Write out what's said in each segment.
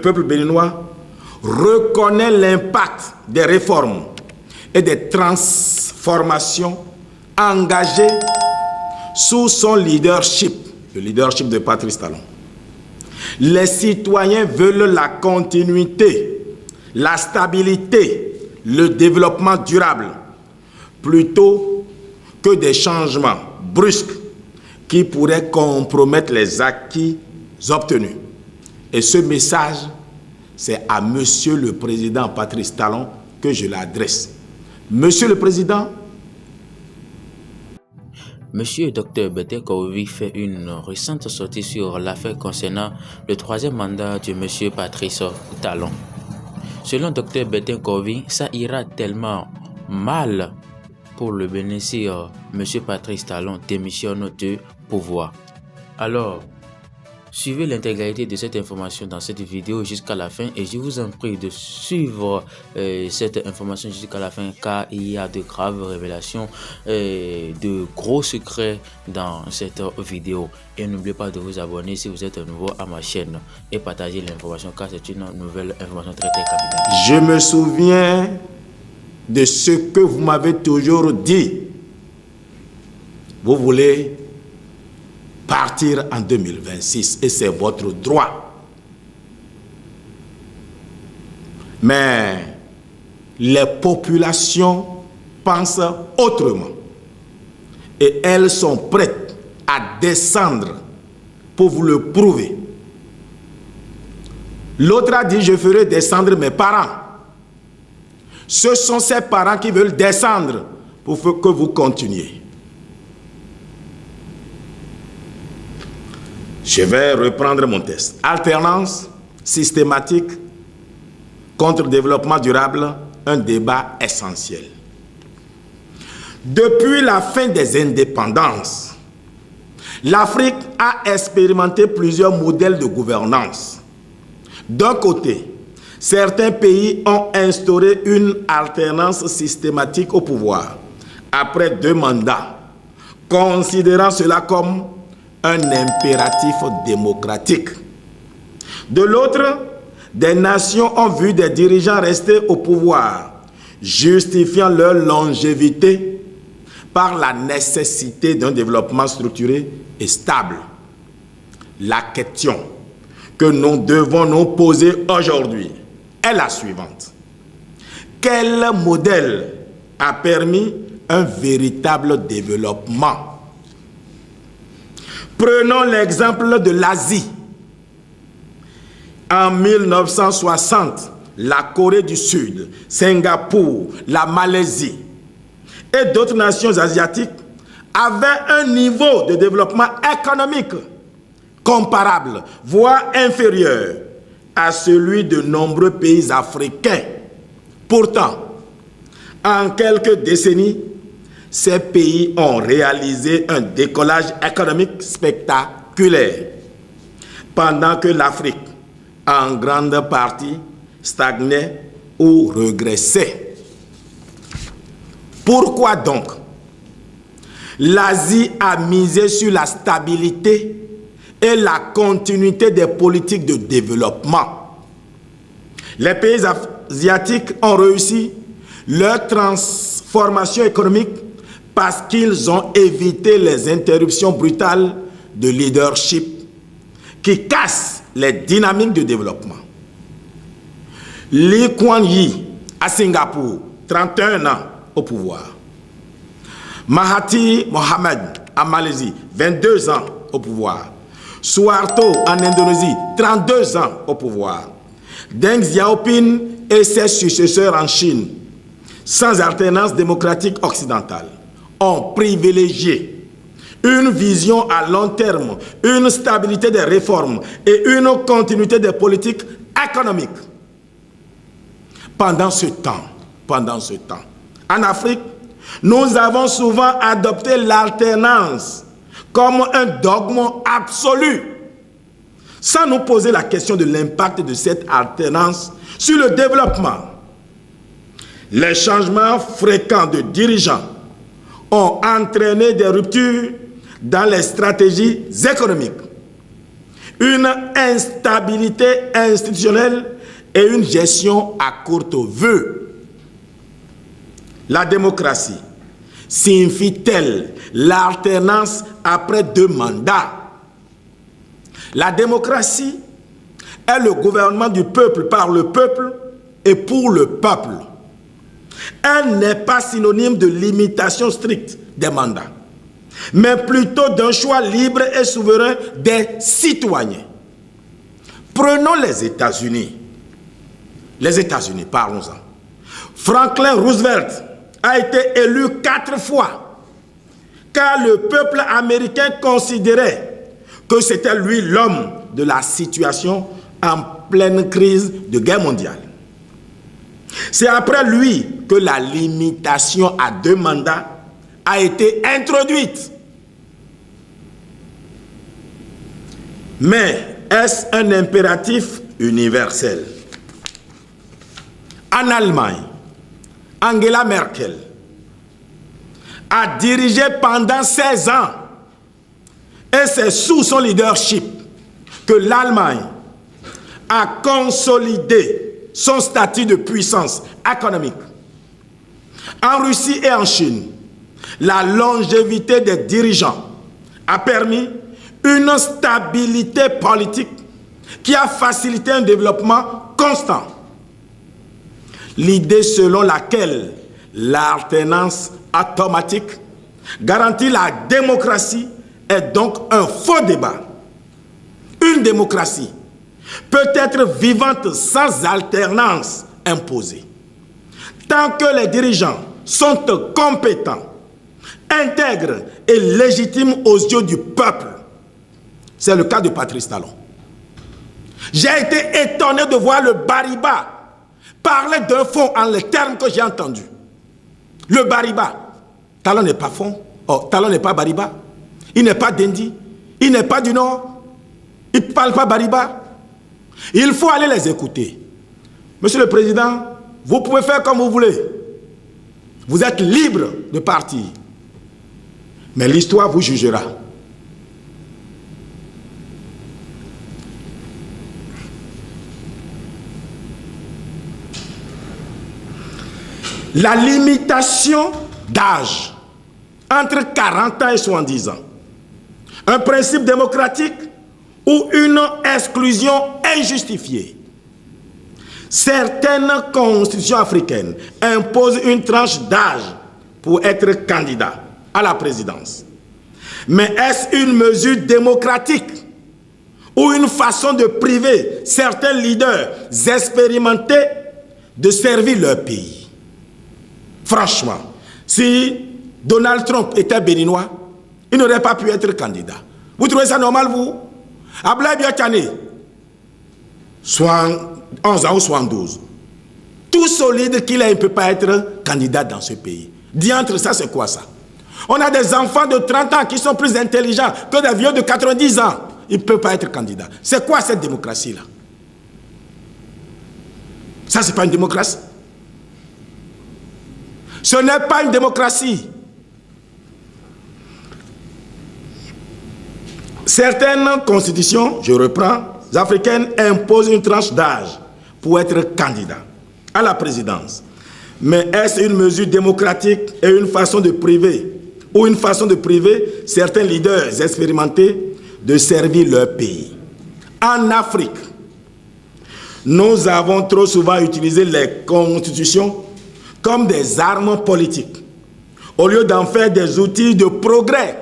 Le peuple béninois reconnaît l'impact des réformes et des transformations engagées sous son leadership, le leadership de Patrice Talon. Les citoyens veulent la continuité, la stabilité, le développement durable, plutôt que des changements brusques qui pourraient compromettre les acquis obtenus. Et ce message, c'est à Monsieur le Président Patrice Talon que je l'adresse. Monsieur le Président, Monsieur Dr Betty Kovi fait une récente sortie sur l'affaire concernant le troisième mandat de Monsieur Patrice Talon. Selon Dr Betty Kovi, ça ira tellement mal pour le bénéficiaire. Monsieur Patrice Talon démissionne du pouvoir. Alors, suivez l'intégralité de cette information dans cette vidéo jusqu'à la fin et je vous en prie de suivre cette information jusqu'à la fin car il y a de graves révélations et de gros secrets dans cette vidéo. Et n'oubliez pas de vous abonner si vous êtes nouveau à ma chaîne et partager l'information car c'est une nouvelle information très capitale. Je me souviens de ce que vous m'avez toujours dit. Vous voulez partir en 2026 et c'est votre droit. Mais les populations pensent autrement et elles sont prêtes à descendre pour vous le prouver. L'autre a dit je ferai descendre mes parents. Ce sont ces parents qui veulent descendre pour que vous continuiez. Je vais reprendre mon texte. Alternance systématique contre développement durable, un débat essentiel. Depuis la fin des indépendances, l'Afrique a expérimenté plusieurs modèles de gouvernance. D'un côté, certains pays ont instauré une alternance systématique au pouvoir, après 2 mandats, considérant cela comme un impératif démocratique. De l'autre, des nations ont vu des dirigeants rester au pouvoir, justifiant leur longévité par la nécessité d'un développement structuré et stable. La question que nous devons nous poser aujourd'hui est la suivante. Quel modèle a permis un véritable développement? Prenons l'exemple de l'Asie. En 1960, la Corée du Sud, Singapour, la Malaisie et d'autres nations asiatiques avaient un niveau de développement économique comparable, voire inférieur à celui de nombreux pays africains. Pourtant, en quelques décennies, ces pays ont réalisé un décollage économique spectaculaire, pendant que l'Afrique, en grande partie, stagnait ou régressait. Pourquoi donc l'Asie a misé sur la stabilité et la continuité des politiques de développement? Les pays asiatiques ont réussi leur transformation économique parce qu'ils ont évité les interruptions brutales de leadership qui cassent les dynamiques de développement. Lee Kuan Yew à Singapour, 31 ans au pouvoir. Mahathir Mohamad en Malaisie, 22 ans au pouvoir. Suharto en Indonésie, 32 ans au pouvoir. Deng Xiaoping et ses successeurs en Chine, sans alternance démocratique occidentale, ont privilégié une vision à long terme, une stabilité des réformes et une continuité des politiques économiques. Pendant ce temps, en Afrique, nous avons souvent adopté l'alternance comme un dogme absolu, sans nous poser la question de l'impact de cette alternance sur le développement. Les changements fréquents de dirigeants ont entraîné des ruptures dans les stratégies économiques. une instabilité institutionnelle et une gestion à courte vue. La démocratie signifie-t-elle l'alternance après 2 mandats? La démocratie est le gouvernement du peuple par le peuple et pour le peuple. Elle n'est pas synonyme de limitation stricte des mandats, mais plutôt d'un choix libre et souverain des citoyens. Prenons les États-Unis. Les États-Unis, parlons-en. Franklin Roosevelt a été élu 4 fois, car le peuple américain considérait que c'était lui l'homme de la situation en pleine crise de guerre mondiale. C'est après lui que la limitation à 2 mandats a été introduite. Mais est-ce un impératif universel? En Allemagne, Angela Merkel a dirigé pendant 16 ans et c'est sous son leadership que l'Allemagne a consolidé son statut de puissance économique. En Russie et en Chine, la longévité des dirigeants a permis une stabilité politique qui a facilité un développement constant. L'idée selon laquelle l'alternance automatique garantit la démocratie est donc un faux débat. Une démocratie peut être vivante sans alternance imposée. Tant que les dirigeants sont compétents, intègres et légitimes aux yeux du peuple. C'est le cas de Patrice Talon. J'ai été étonné de voir le Bariba parler d'un fonds en les termes que j'ai entendus. Le Bariba. Talon n'est pas fond. Oh, Talon n'est pas Bariba. Il n'est pas d'Indi. Il n'est pas du Nord. Il ne parle pas Bariba. Il faut aller les écouter. Monsieur le Président, vous pouvez faire comme vous voulez. Vous êtes libre de partir. Mais l'histoire vous jugera. La limitation d'âge entre 40 ans et 70 ans. Un principe démocratique ou une exclusion injustifiée. Certaines constitutions africaines imposent une tranche d'âge pour être candidat à la présidence. Mais est-ce une mesure démocratique ou une façon de priver certains leaders expérimentés de servir leur pays? Franchement, si Donald Trump était béninois, il n'aurait pas pu être candidat. Vous trouvez ça normal, vous? Ablaye Biakane, 11 ans ou 72. Tout solide qu'il est, il ne peut pas être candidat dans ce pays. Diantre, ça c'est quoi ça? On a des enfants de 30 ans qui sont plus intelligents que des vieux de 90 ans. Ils ne peuvent pas être candidats. C'est quoi cette démocratie-là? Ça, c'est pas une démocratie. Ce n'est pas une démocratie. Certaines constitutions, je reprends, africaines imposent une tranche d'âge pour être candidat à la présidence. Mais est-ce une mesure démocratique et une façon de priver, ou une façon de priver certains leaders expérimentés de servir leur pays? En Afrique, nous avons trop souvent utilisé les constitutions comme des armes politiques, au lieu d'en faire des outils de progrès.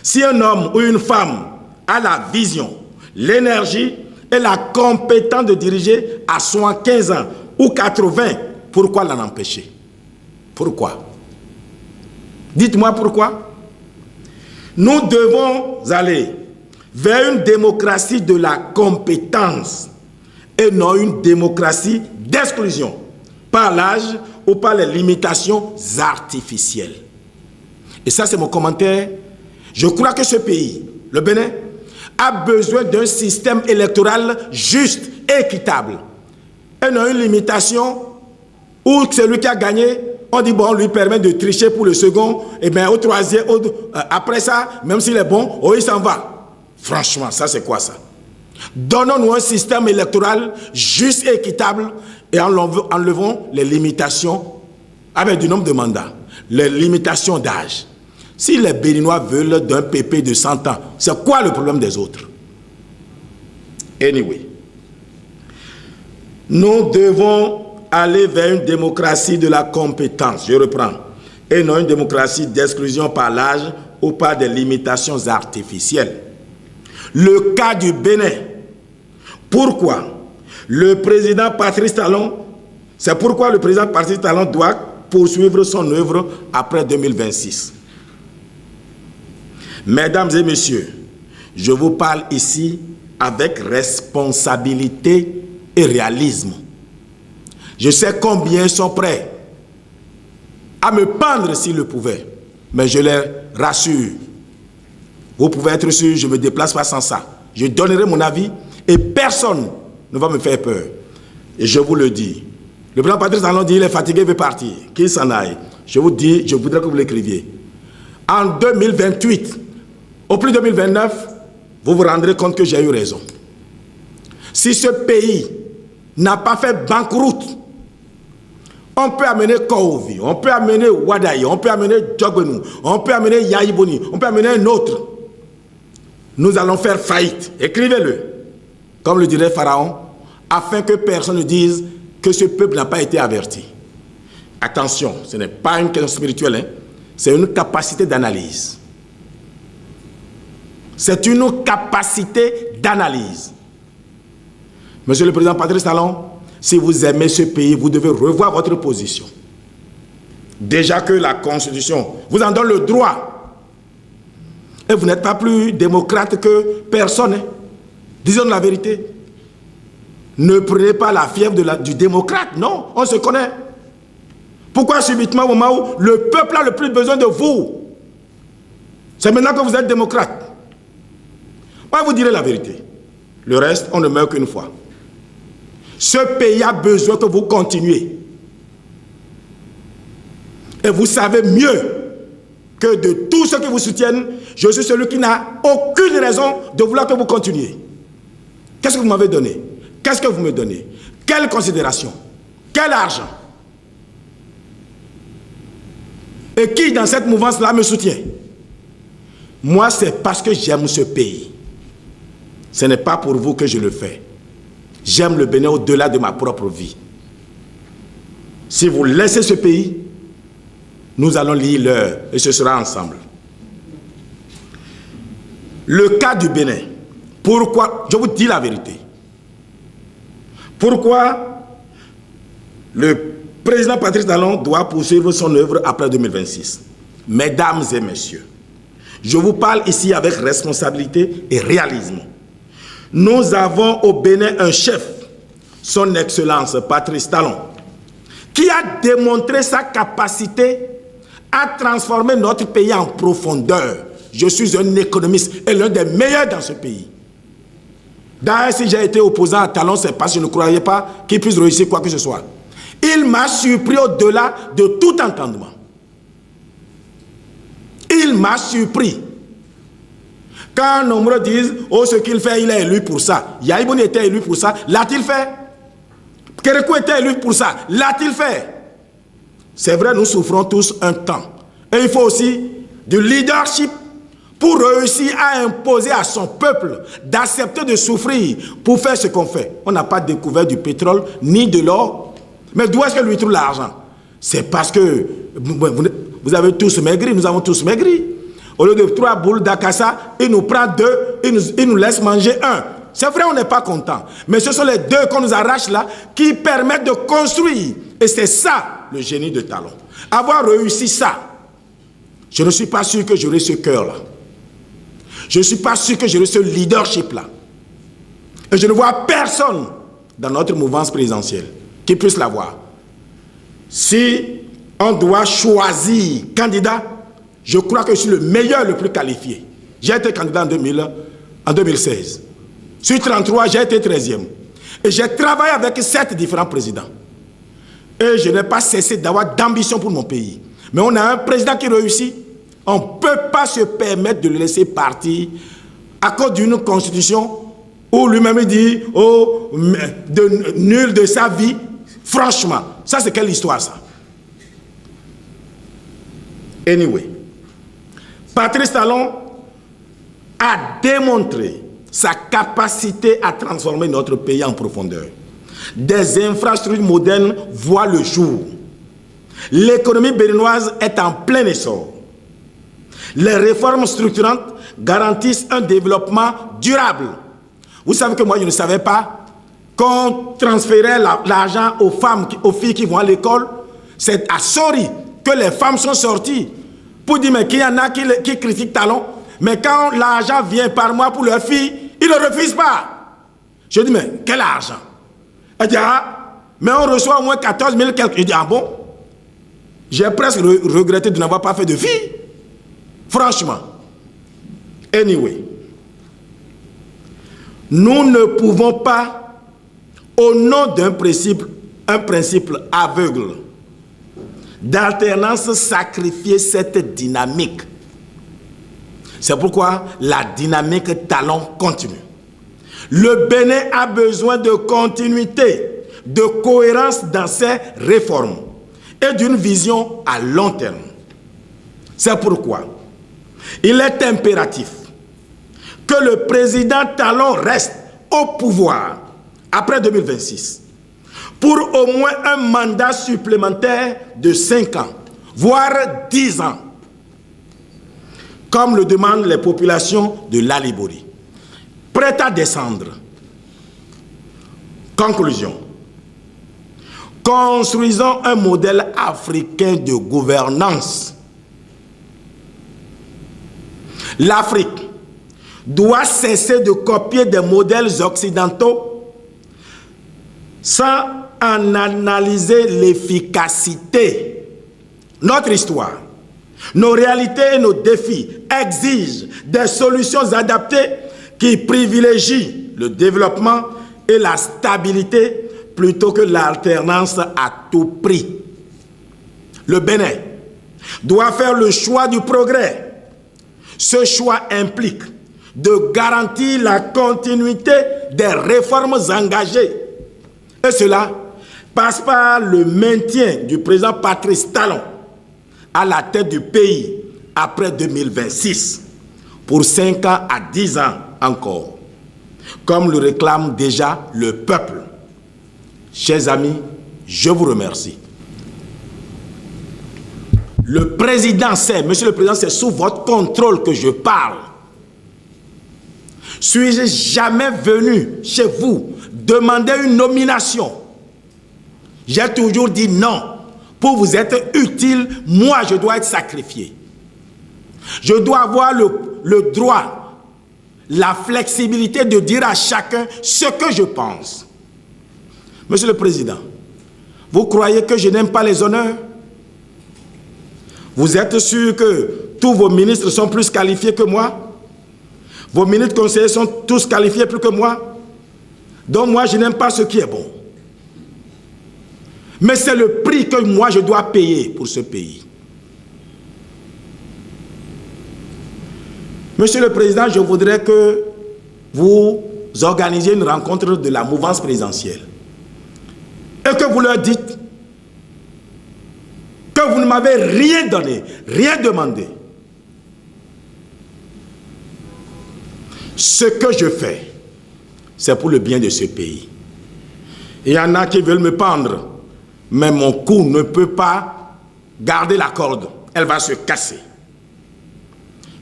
Si un homme ou une femme a la vision, l'énergie et la compétence de diriger à 75 ans ou 80, pourquoi l'en empêcher? Pourquoi? Dites-moi pourquoi. Nous devons aller vers une démocratie de la compétence et non une démocratie d'exclusion par l'âge ou par les limitations artificielles. Et ça, c'est mon commentaire. Je crois que ce pays, le Bénin, a besoin d'un système électoral juste et équitable. Et non une limitation où celui qui a gagné, on dit bon, on lui permet de tricher pour le second, et bien au troisième, après ça, même s'il est bon, oh, il s'en va. Franchement, ça c'est quoi ça? Donnons-nous un système électoral juste et équitable et enlevons les limitations avec du nombre de mandats, les limitations d'âge. Si les Béninois veulent d'un PP de 100 ans, c'est quoi le problème des autres? Anyway, nous devons aller vers une démocratie de la compétence, je reprends, et non une démocratie d'exclusion par l'âge ou par des limitations artificielles. Le cas du Bénin, pourquoi le président Patrice Talon, c'est pourquoi le président Patrice Talon doit poursuivre son œuvre après 2026. Mesdames et messieurs, je vous parle ici avec responsabilité et réalisme. Je sais combien ils sont prêts à me pendre s'ils le pouvaient, mais je les rassure. Vous pouvez être sûr, je ne me déplace pas sans ça. Je donnerai mon avis et personne ne va me faire peur. Et je vous le dis. Le président Patrice Talon dit qu'il est fatigué, il veut partir, qu'il s'en aille. Je vous dis, je voudrais que vous l'écriviez. En 2028, au plus 2029, vous vous rendrez compte que j'ai eu raison. Si ce pays n'a pas fait banqueroute, on peut amener Kouvi, on peut amener Wadaï, on peut amener Djogbenou, on peut amener Yaïboni, on peut amener un autre. Nous allons faire faillite. Écrivez-le, comme le dirait Pharaon, afin que personne ne dise que ce peuple n'a pas été averti. Attention, ce n'est pas une question spirituelle, hein? C'est une capacité d'analyse. C'est une capacité d'analyse. Monsieur le Président Patrice Talon, si vous aimez ce pays, vous devez revoir votre position. Déjà que la Constitution vous en donne le droit. Et vous n'êtes pas plus démocrate que personne. Hein? Disons la vérité. Ne prenez pas la fièvre du démocrate. Non, on se connaît. Pourquoi subitement, au moment où le peuple a le plus besoin de vous? C'est maintenant que vous êtes démocrate. Moi, vous direz la vérité. Le reste, on ne meurt qu'une fois. Ce pays a besoin que vous continuiez. Et vous savez mieux que de tous ceux qui vous soutiennent, je suis celui qui n'a aucune raison de vouloir que vous continuiez. Qu'est-ce que vous m'avez donné? Qu'est-ce que vous me donnez? Quelle considération? Quel argent? Et qui dans cette mouvance-là me soutient? Moi, c'est parce que j'aime ce pays. Ce n'est pas pour vous que je le fais. J'aime le Bénin au-delà de ma propre vie. Si vous laissez ce pays, nous allons lire l'heure et ce sera ensemble. Le cas du Bénin. Pourquoi? Je vous dis la vérité. Pourquoi le président Patrice Talon doit poursuivre son œuvre après 2026? Mesdames et messieurs, je vous parle ici avec responsabilité et réalisme. Nous avons au Bénin un chef, son Excellence Patrice Talon, qui a démontré sa capacité à transformer notre pays en profondeur. Je suis un économiste et l'un des meilleurs dans ce pays. D'ailleurs, si j'ai été opposant à Talon, c'est parce que je ne croyais pas qu'il puisse réussir quoi que ce soit. Il m'a surpris au-delà de tout entendement. Il m'a surpris. Quand nombreux disent, oh, ce qu'il fait, il est élu pour ça. Yaïbouni était élu pour ça, l'a-t-il fait? Kérékou était élu pour ça, l'a-t-il fait? C'est vrai, nous souffrons tous un temps. Et il faut aussi du leadership pour réussir à imposer à son peuple d'accepter de souffrir pour faire ce qu'on fait. On n'a pas découvert du pétrole ni de l'or. Mais d'où est-ce que lui trouve l'argent? C'est parce que vous avez tous maigri, nous avons tous maigri. Au lieu de 3 boules d'akassa, il nous prend 2, il nous laisse manger 1. C'est vrai, on n'est pas content. Mais ce sont les 2 qu'on nous arrache là qui permettent de construire. Et c'est ça, le génie de Talon. Avoir réussi ça, je ne suis pas sûr que j'aurai ce cœur-là. Je ne suis pas sûr que j'aurai ce leadership-là. Et je ne vois personne dans notre mouvance présidentielle qui puisse l'avoir. Si on doit choisir candidat, je crois que je suis le meilleur, le plus qualifié. J'ai été candidat en 2016. Sur 33, j'ai été 13e. Et j'ai travaillé avec 7 différents présidents. Et je n'ai pas cessé d'avoir d'ambition pour mon pays. Mais on a un président qui réussit. On ne peut pas se permettre de le laisser partir à cause d'une constitution Ou lui-même il dit, oh, nul de sa vie. Franchement, ça c'est quelle histoire ça? Anyway, Patrice Talon a démontré sa capacité à transformer notre pays en profondeur. Des infrastructures modernes voient le jour. L'économie béninoise est en plein essor. Les réformes structurantes garantissent un développement durable. Vous savez que moi, je ne savais pas qu'on transférait l'argent aux femmes, aux filles qui vont à l'école. C'est à Sori que les femmes sont sorties pour dire mais qu'il y en a qui critiquent Talon. Mais quand l'argent vient par mois pour leurs filles, ils ne refusent pas. Je dis mais quel argent? Elle dit ah, mais on reçoit au moins 14 000 quelques. Je dis ah bon? J'ai presque regretté de n'avoir pas fait de filles. Franchement. Anyway. Nous ne pouvons pas, au nom d'un principe aveugle, d'alternance, sacrifier cette dynamique. C'est pourquoi la dynamique Talon continue. Le Bénin a besoin de continuité, de cohérence dans ses réformes et d'une vision à long terme. C'est pourquoi il est impératif que le président Talon reste au pouvoir après 2026 pour au moins un mandat supplémentaire de 5 ans, voire 10 ans, comme le demandent les populations de l'Alibori. Prêt à descendre. Conclusion. Construisons un modèle africain de gouvernance. L'Afrique doit cesser de copier des modèles occidentaux sans en analyser l'efficacité. Notre histoire, nos réalités et nos défis exigent des solutions adaptées qui privilégient le développement et la stabilité plutôt que l'alternance à tout prix. Le Bénin doit faire le choix du progrès. Ce choix implique de garantir la continuité des réformes engagées. Et cela passe par le maintien du président Patrice Talon à la tête du pays après 2026, pour 5 ans à 10 ans encore, comme le réclame déjà le peuple. Chers amis, je vous remercie. Le président sait, monsieur le président, c'est sous votre contrôle que je parle. Suis-je jamais venu chez vous demander une nomination? J'ai toujours dit non. Pour vous être utile, moi je dois être sacrifié. Je dois avoir le droit, la flexibilité de dire à chacun ce que je pense. Monsieur le Président, vous croyez que je n'aime pas les honneurs? Vous êtes sûr que tous vos ministres sont plus qualifiés que moi? Vos ministres conseillers sont tous qualifiés plus que moi? Donc moi, je n'aime pas ce qui est bon. Mais c'est le prix que moi, je dois payer pour ce pays. Monsieur le Président, je voudrais que vous organisiez une rencontre de la mouvance présidentielle. Et que vous leur dites que vous ne m'avez rien donné, rien demandé. Ce que je fais, c'est pour le bien de ce pays. Il y en a qui veulent me pendre, mais mon cou ne peut pas garder la corde. Elle va se casser.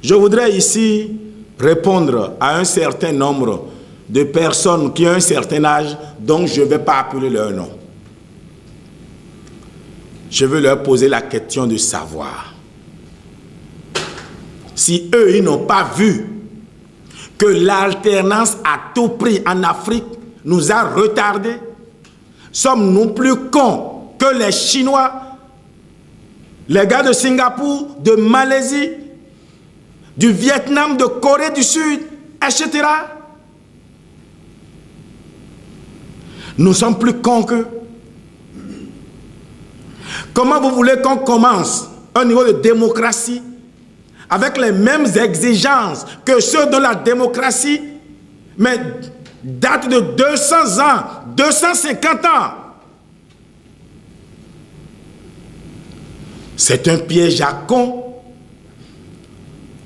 Je voudrais ici répondre à un certain nombre de personnes qui ont un certain âge dont je ne vais pas appeler leur nom. Je veux leur poser la question de savoir si eux, ils n'ont pas vu que l'alternance à tout prix en Afrique nous a retardés. Sommes-nous plus cons que les Chinois, les gars de Singapour, de Malaisie, du Vietnam, de Corée du Sud, etc. Nous sommes plus cons qu'eux. Comment vous voulez qu'on commence un niveau de démocratie avec les mêmes exigences que ceux de la démocratie, mais date de 200 ans, 250 ans. C'est un piège à con.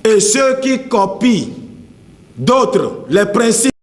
Et ceux qui copient d'autres, les principes